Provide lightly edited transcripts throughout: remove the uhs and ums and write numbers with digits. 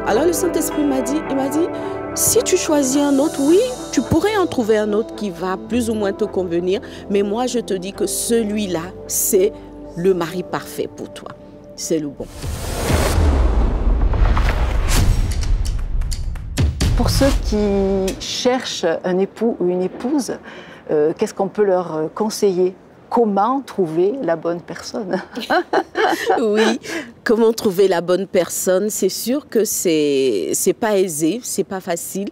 Alors le Saint-Esprit m'a dit, il m'a dit, si tu choisis un autre, oui, tu pourrais en trouver un autre qui va plus ou moins te convenir, mais moi je te dis que celui-là, c'est le mari parfait pour toi. C'est le bon. Pour ceux qui cherchent un époux ou une épouse, qu'est-ce qu'on peut leur conseiller? Comment trouver la bonne personne? Oui, comment trouver la bonne personne? C'est sûr que c'est pas aisé, c'est pas facile.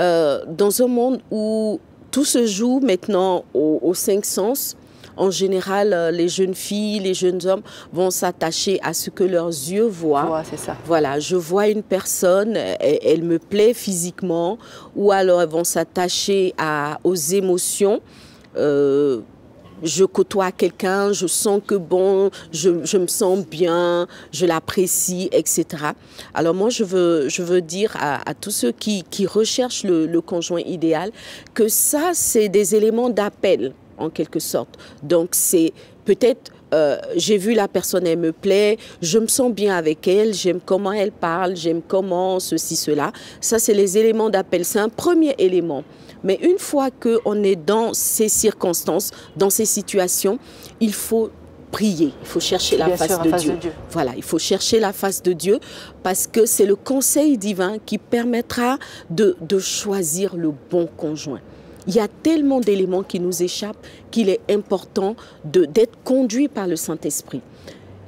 Dans un monde où tout se joue maintenant aux cinq sens, en général, les jeunes filles, les jeunes hommes vont s'attacher à ce que leurs yeux voient. C'est ça. Voilà, je vois une personne, elle me plaît physiquement, ou alors elles vont s'attacher aux émotions. Je côtoie quelqu'un, je sens que bon, je me sens bien, je l'apprécie, etc. Alors moi, je veux dire à tous ceux qui recherchent le conjoint idéal que ça, c'est des éléments d'appel, en quelque sorte. Donc, c'est peut-être, j'ai vu la personne, elle me plaît, je me sens bien avec elle, j'aime comment elle parle, j'aime comment ceci, cela. Ça, c'est les éléments d'appel. C'est un premier élément. Mais une fois qu'on est dans ces circonstances, dans ces situations, il faut prier, il faut chercher la face de Dieu. Voilà, il faut chercher la face de Dieu parce que c'est le conseil divin qui permettra de choisir le bon conjoint. Il y a tellement d'éléments qui nous échappent qu'il est important d'être conduit par le Saint-Esprit.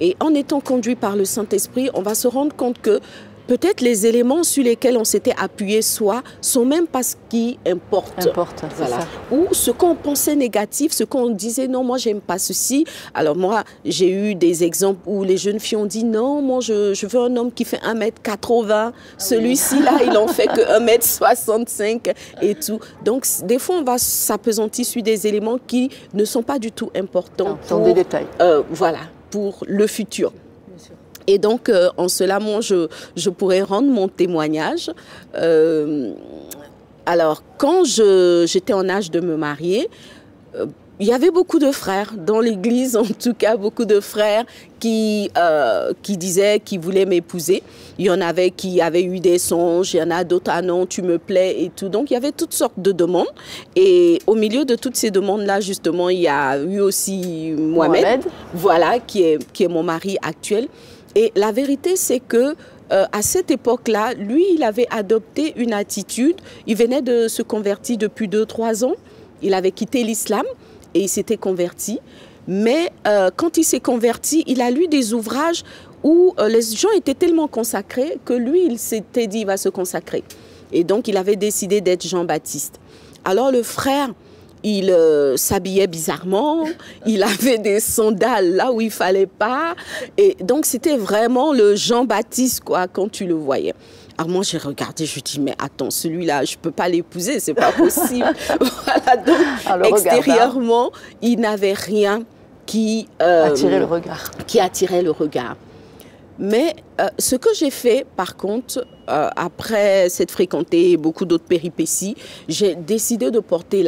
Et en étant conduit par le Saint-Esprit, on va se rendre compte que peut-être les éléments sur lesquels on s'était appuyé sont même pas ce qui importe. Voilà. Ou ce qu'on pensait négatif, ce qu'on disait non, moi j'aime pas ceci. Alors moi, j'ai eu des exemples où les jeunes filles ont dit non, moi je veux un homme qui fait 1m80. Celui-ci là, il en fait que 1m65 et tout. Donc des fois, on va s'appesantir sur des éléments qui ne sont pas du tout importants. Dans des détails. Voilà, pour le futur. Et donc, en cela, moi, je pourrais rendre mon témoignage. Alors, quand j'étais en âge de me marier, il y avait beaucoup de frères, dans l'église en tout cas, beaucoup de frères qui disaient qu'ils voulaient m'épouser. Il y en avait qui avaient eu des songes, il y en a d'autres, ah non, tu me plais et tout. Donc, il y avait toutes sortes de demandes. Et au milieu de toutes ces demandes-là, justement, il y a eu aussi Mohamed. Voilà, qui est mon mari actuel. Et la vérité, c'est que à cette époque-là, lui, il avait adopté une attitude. Il venait de se convertir depuis 2-3 ans. Il avait quitté l'islam et il s'était converti. Mais quand il s'est converti, il a lu des ouvrages où les gens étaient tellement consacrés que lui, il s'était dit, il va se consacrer. Et donc, il avait décidé d'être Jean-Baptiste. Alors, le frère, il s'habillait bizarrement, il avait des sandales là où il fallait pas. Et donc, c'était vraiment le Jean-Baptiste, quoi, quand tu le voyais. Alors moi, j'ai regardé, je dis, mais attends, celui-là, je ne peux pas l'épouser, c'est pas possible. Voilà, donc, extérieurement, il n'avait rien qui attirait le regard. Mais ce que j'ai fait, par contre, après s'être fréquenté beaucoup d'autres péripéties, j'ai décidé de porter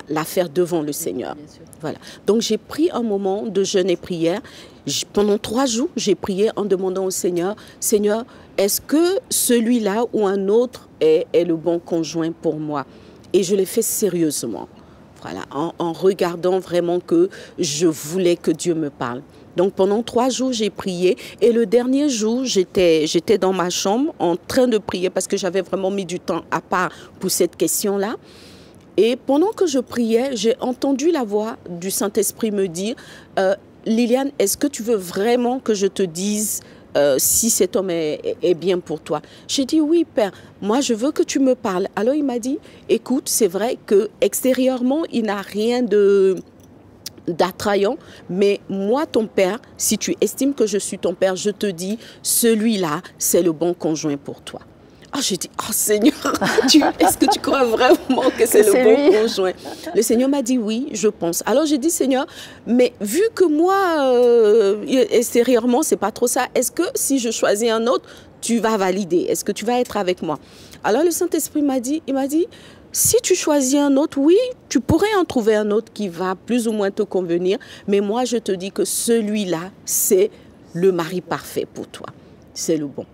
l'affaire devant le Seigneur. Voilà. Donc j'ai pris un moment de jeûne et prière. Pendant 3 jours, j'ai prié en demandant au Seigneur, Seigneur, est-ce que celui-là ou un autre est le bon conjoint pour moi? Et je l'ai fait sérieusement. Voilà, en regardant vraiment que je voulais que Dieu me parle. Donc pendant 3 jours, j'ai prié et le dernier jour, j'étais dans ma chambre en train de prier parce que j'avais vraiment mis du temps à part pour cette question-là. Et pendant que je priais, j'ai entendu la voix du Saint-Esprit me dire Liliane, est-ce que tu veux vraiment que je te dise si cet homme est bien pour toi? J'ai dit oui, Père, moi je veux que tu me parles. Alors il m'a dit, écoute, c'est vrai que extérieurement, il n'a rien d'attrayant, mais moi, ton père, si tu estimes que je suis ton père, je te dis, celui-là, c'est le bon conjoint pour toi. Ah, j'ai dit, oh Seigneur, est-ce que tu crois vraiment que c'est le bon conjoint? Le Seigneur m'a dit oui, je pense. Alors j'ai dit, Seigneur, mais vu que moi, extérieurement, c'est pas trop ça, est-ce que si je choisis un autre, tu vas valider? Est-ce que tu vas être avec moi? Alors le Saint-Esprit m'a dit, si tu choisis un autre, oui, tu pourrais en trouver un autre qui va plus ou moins te convenir. Mais moi, je te dis que celui-là, c'est le mari parfait pour toi. C'est le bon.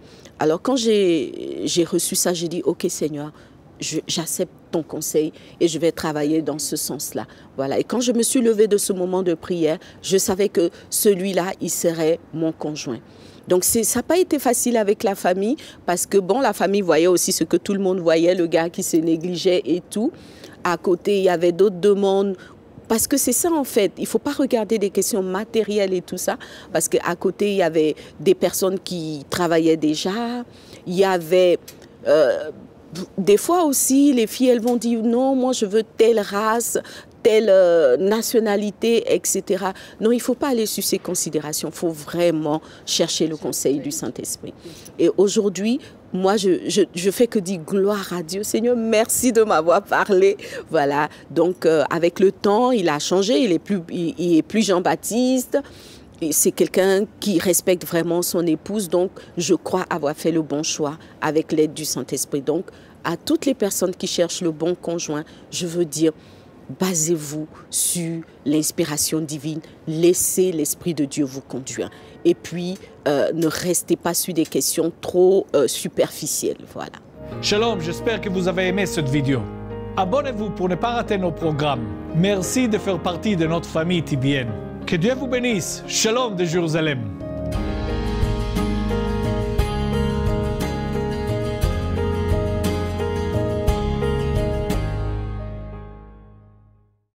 Alors quand j'ai reçu ça, j'ai dit, OK Seigneur, j'accepte ton conseil et je vais travailler dans ce sens-là. Voilà. Et quand je me suis levée de ce moment de prière, je savais que celui-là, il serait mon conjoint. Donc ça n'a pas été facile avec la famille parce que bon, la famille voyait aussi ce que tout le monde voyait, le gars qui se négligeait et tout. À côté, il y avait d'autres demandes. Parce que c'est ça en fait, il ne faut pas regarder des questions matérielles et tout ça, parce qu'à côté, il y avait des personnes qui travaillaient déjà, il y avait... des fois aussi, les filles, elles vont dire non, moi je veux telle race, telle nationalité, etc. Non, il ne faut pas aller sur ces considérations, il faut vraiment chercher le conseil du Saint-Esprit. Et aujourd'hui, moi, je fais que dire gloire à Dieu. Seigneur, merci de m'avoir parlé. Voilà, donc avec le temps, il a changé, il est plus Jean-Baptiste. C'est quelqu'un qui respecte vraiment son épouse, donc je crois avoir fait le bon choix avec l'aide du Saint-Esprit. Donc, à toutes les personnes qui cherchent le bon conjoint, je veux dire, basez-vous sur l'inspiration divine, laissez l'Esprit de Dieu vous conduire. Et puis, ne restez pas sur des questions trop superficielles. Voilà. Shalom, j'espère que vous avez aimé cette vidéo. Abonnez-vous pour ne pas rater nos programmes. Merci de faire partie de notre famille TBN. Que Dieu vous bénisse. Shalom de Jérusalem.